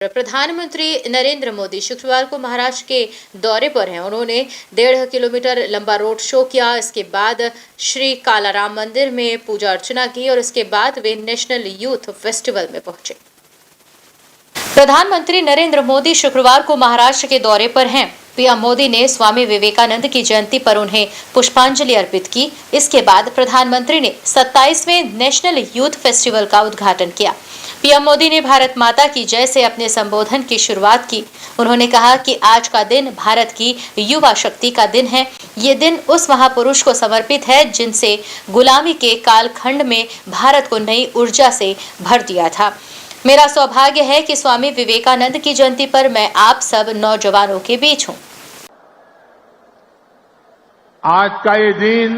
प्रधानमंत्री नरेंद्र मोदी शुक्रवार को महाराष्ट्र के दौरे पर हैं। उन्होंने 1.5 किलोमीटर लंबा रोड शो किया। इसके बाद श्री कालाराम मंदिर में पूजा अर्चना की और इसके बाद वे नेशनल यूथ फेस्टिवल में पहुंचे। प्रधानमंत्री नरेंद्र मोदी शुक्रवार को महाराष्ट्र के दौरे पर हैं। पीएम मोदी ने स्वामी विवेकानंद की जयंती पर उन्हें पुष्पांजलि अर्पित की। इसके बाद प्रधानमंत्री ने 27वें नेशनल यूथ फेस्टिवल का उद्घाटन किया। पीएम मोदी ने भारत माता की जय से अपने संबोधन की शुरुआत की। उन्होंने कहा कि आज का दिन भारत की युवा शक्ति का दिन है। ये दिन उस महापुरुष को समर्पित है जिनसे गुलामी के कालखंड में भारत को नई ऊर्जा से भर दिया था। मेरा सौभाग्य है कि स्वामी विवेकानंद की जयंती पर मैं आप सब नौजवानों के बीच हूँ। आज का ये दिन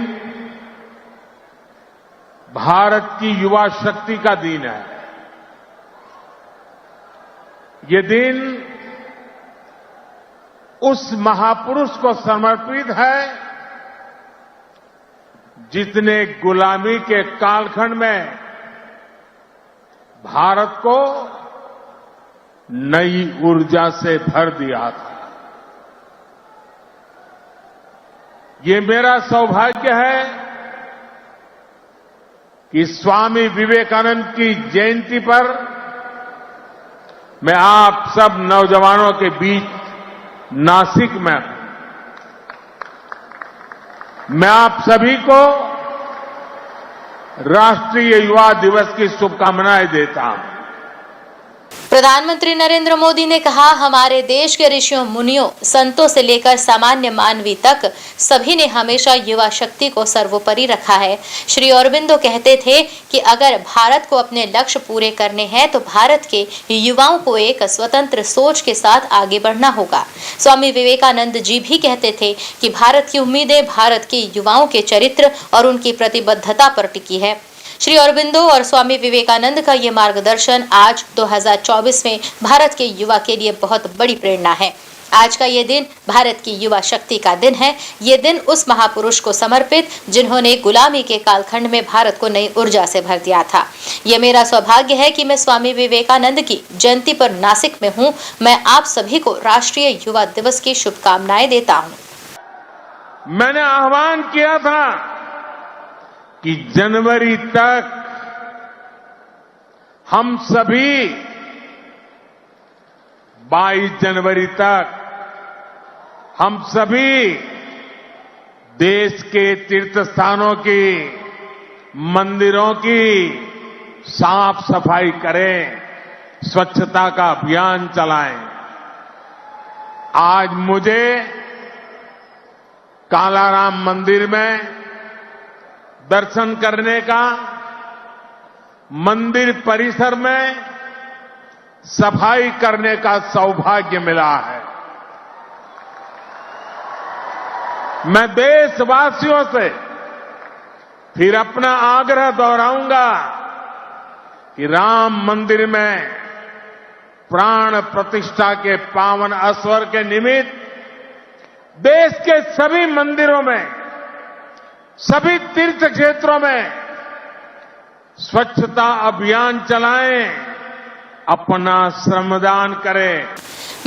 भारत की युवा शक्ति का दिन है। ये दिन उस महापुरुष को समर्पित है जिसने गुलामी के कालखंड में भारत को नई ऊर्जा से भर दिया था। ये मेरा सौभाग्य है कि स्वामी विवेकानंद की जयंती पर मैं आप सब नौजवानों के बीच नासिक में हूं। मैं आप सभी को राष्ट्रीय युवा दिवस की शुभकामनाएं देता हूं। प्रधानमंत्री नरेंद्र मोदी ने कहा, हमारे देश के ऋषियों मुनियों संतों से लेकर सामान्य मानवी तक सभी ने हमेशा युवा शक्ति को सर्वोपरि रखा है। श्री अरबिंदो कहते थे कि अगर भारत को अपने लक्ष्य पूरे करने हैं तो भारत के युवाओं को एक स्वतंत्र सोच के साथ आगे बढ़ना होगा। स्वामी विवेकानंद जी भी कहते थे कि भारत की उम्मीदें भारत के युवाओं के चरित्र और उनकी प्रतिबद्धता पर टिकी है। श्री अरबिंदो और स्वामी विवेकानंद का ये मार्गदर्शन आज 2024 में भारत के युवा के लिए बहुत बड़ी प्रेरणा है। आज का ये दिन भारत की युवा शक्ति का दिन है। ये दिन उस महापुरुष को समर्पित जिन्होंने गुलामी के कालखंड में भारत को नई ऊर्जा से भर दिया था। ये मेरा सौभाग्य है कि मैं स्वामी विवेकानंद की जयंती पर नासिक में हूँ। मैं आप सभी को राष्ट्रीय युवा दिवस की शुभकामनाएं देता हूँ। मैंने आह्वान किया था कि जनवरी तक हम सभी 22 जनवरी तक हम सभी देश के तीर्थ स्थानों की, मंदिरों की साफ सफाई करें, स्वच्छता का अभियान चलाएं। आज मुझे कालाराम मंदिर में दर्शन करने का, मंदिर परिसर में सफाई करने का सौभाग्य मिला है। मैं देशवासियों से फिर अपना आग्रह दोहराऊंगा कि राम मंदिर में प्राण प्रतिष्ठा के पावन अवसर के निमित्त देश के सभी मंदिरों में, सभी तीर्थ क्षेत्रों में स्वच्छता अभियान चलाएं, अपना श्रमदान करें।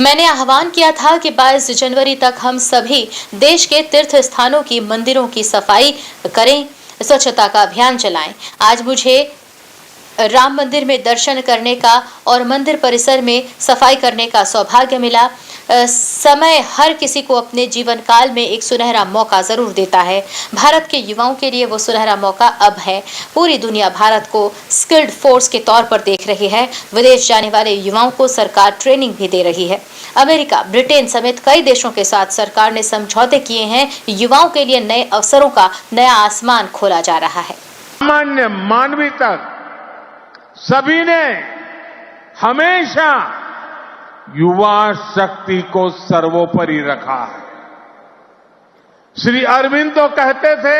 मैंने आह्वान किया था कि 22 जनवरी तक हम सभी देश के तीर्थ स्थानों की, मंदिरों की सफाई करें, स्वच्छता का अभियान चलाएं। आज मुझे राम मंदिर में दर्शन करने का और मंदिर परिसर में सफाई करने का सौभाग्य मिला। समय हर किसी को अपने जीवन काल में एक सुनहरा मौका जरूर देता है। भारत के युवाओं के लिए वो सुनहरा मौका अब है। पूरी दुनिया भारत को स्किल्ड फोर्स के तौर पर देख रही है। विदेश जाने वाले युवाओं को सरकार ट्रेनिंग भी दे रही है। अमेरिका, ब्रिटेन समेत कई देशों के साथ सरकार ने समझौते किए हैं। युवाओं के लिए नए अवसरों का नया आसमान खोला जा रहा है। सामान्य मानवी तक सभी ने हमेशा युवा शक्ति को सर्वोपरि रखा है। श्री अरबिंदो कहते थे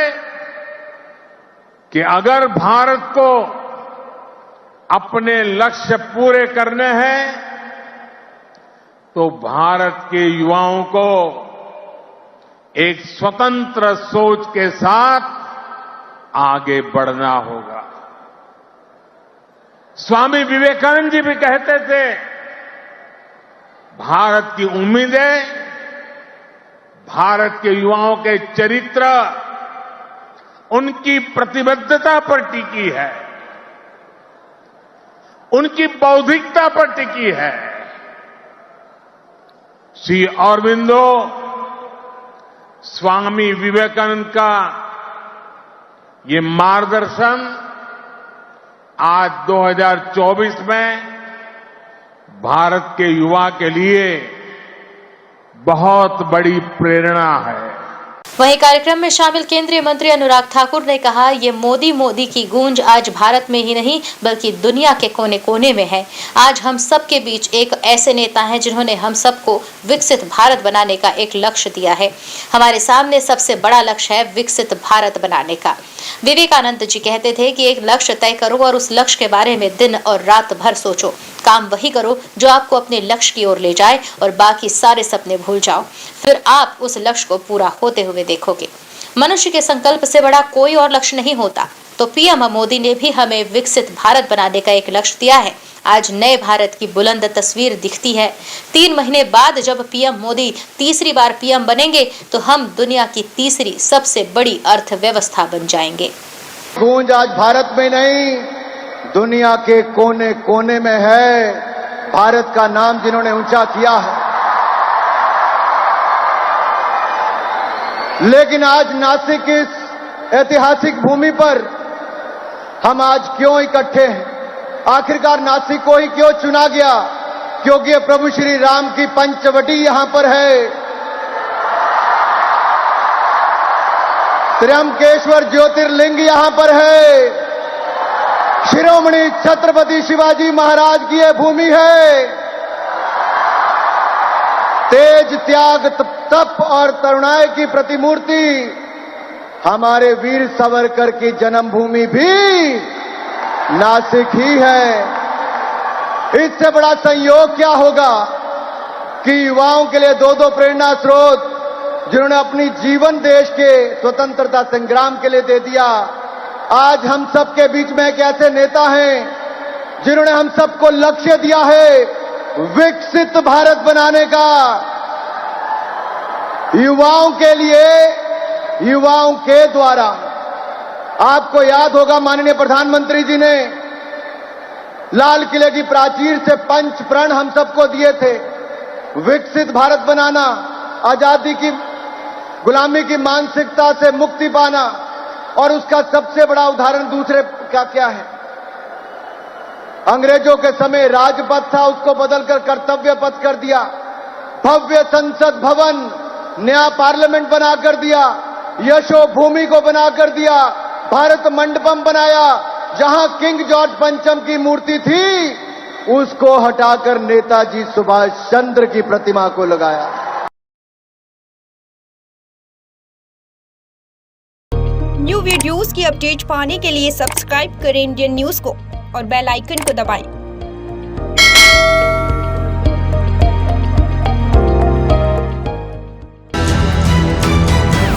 कि अगर भारत को अपने लक्ष्य पूरे करने हैं तो भारत के युवाओं को एक स्वतंत्र सोच के साथ आगे बढ़ना होगा। स्वामी विवेकानंद जी भी कहते थे भारत की उम्मीदें, भारत के युवाओं के चरित्र, उनकी प्रतिबद्धता पर टिकी है, उनकी बौद्धिकता पर टिकी है। श्री अरबिंदो स्वामी विवेकानंद का ये मार्गदर्शन आज 2024 में भारत के युवा के लिए बहुत बड़ी प्रेरणा है। वहीं कार्यक्रम में शामिल केंद्रीय मंत्री अनुराग ठाकुर ने कहा, ये मोदी मोदी की गूंज आज भारत में ही नहीं बल्कि दुनिया के कोने कोने में है। आज हम सब के बीच एक ऐसे नेता हैं जिन्होंने हम सबको विकसित भारत बनाने का एक लक्ष्य दिया है। हमारे सामने सबसे बड़ा लक्ष्य है विकसित भारत बनाने का। विवेकानंद जी कहते थे कि एक लक्ष्य तय करो और उस लक्ष्य के बारे में दिन और रात भर सोचो। काम वही करो जो आपको अपने लक्ष्य की ओर ले जाए और बाकी सारे सपने भूल जाओ। फिर आप उस लक्ष्य को पूरा होते हुए देखोगे। मनुष्य के संकल्प से बड़ा कोई और लक्ष्य नहीं होता। तो पीएम मोदी ने भी हमें विकसित भारत बनाने का एक लक्ष्य दिया है। आज नए भारत की बुलंद तस्वीर दिखती है। 3 महीने बाद जब पीएम मोदी तीसरी बार पीएम बनेंगे तो हम दुनिया की तीसरी सबसे बड़ी अर्थव्यवस्था बन जाएंगे। गूंज आज भारत में नहीं, दुनिया के कोने कोने में है। भारत का नाम जिन्होंने ऊंचा किया है। लेकिन आज नासिक इस ऐतिहासिक भूमि पर हम आज क्यों इकट्ठे हैं? आखिरकार नासिक को ही क्यों चुना गया? क्योंकि प्रभु श्री राम की पंचवटी यहां पर है। त्र्यंबकेश्वर ज्योतिर्लिंग यहां पर है। शिरोमणि छत्रपति शिवाजी महाराज की यह भूमि है। तेज, त्याग, तप और तरुणाई की प्रतिमूर्ति हमारे वीर सावरकर की जन्मभूमि भी नासिक ही है। इससे बड़ा संयोग क्या होगा कि युवाओं के लिए 2 प्रेरणा स्रोत जिन्होंने अपनी जीवन देश के स्वतंत्रता संग्राम के लिए दे दिया, आज हम सबके बीच में एक ऐसे नेता हैं जिन्होंने हम सबको लक्ष्य दिया है विकसित भारत बनाने का। युवाओं के लिए, युवाओं के द्वारा। आपको याद होगा माननीय प्रधानमंत्री जी ने लाल किले की प्राचीर से 5 प्रण हम सबको दिए थे। विकसित भारत बनाना, आजादी की गुलामी की मानसिकता से मुक्ति पाना, और उसका सबसे बड़ा उदाहरण दूसरे का क्या है? अंग्रेजों के समय राजपथ था, उसको बदलकर कर्तव्य पथ कर दिया। भव्य संसद भवन, नया पार्लियामेंट बनाकर दिया। यशो भूमि को बनाकर दिया। भारत मंडपम बनाया। जहां किंग जॉर्ज पंचम की मूर्ति थी, उसको हटाकर नेताजी सुभाष चंद्र की प्रतिमा को लगाया। न्यू वीडियोस की अपडेट पाने के लिए सब्सक्राइब करें इंडियन न्यूज को और बेल आइकन को दबाएं।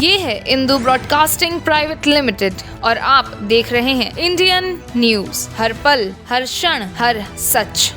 ये है इंदू ब्रॉडकास्टिंग प्राइवेट लिमिटेड और आप देख रहे हैं इंडियन न्यूज। हर पल, हर क्षण, हर सच।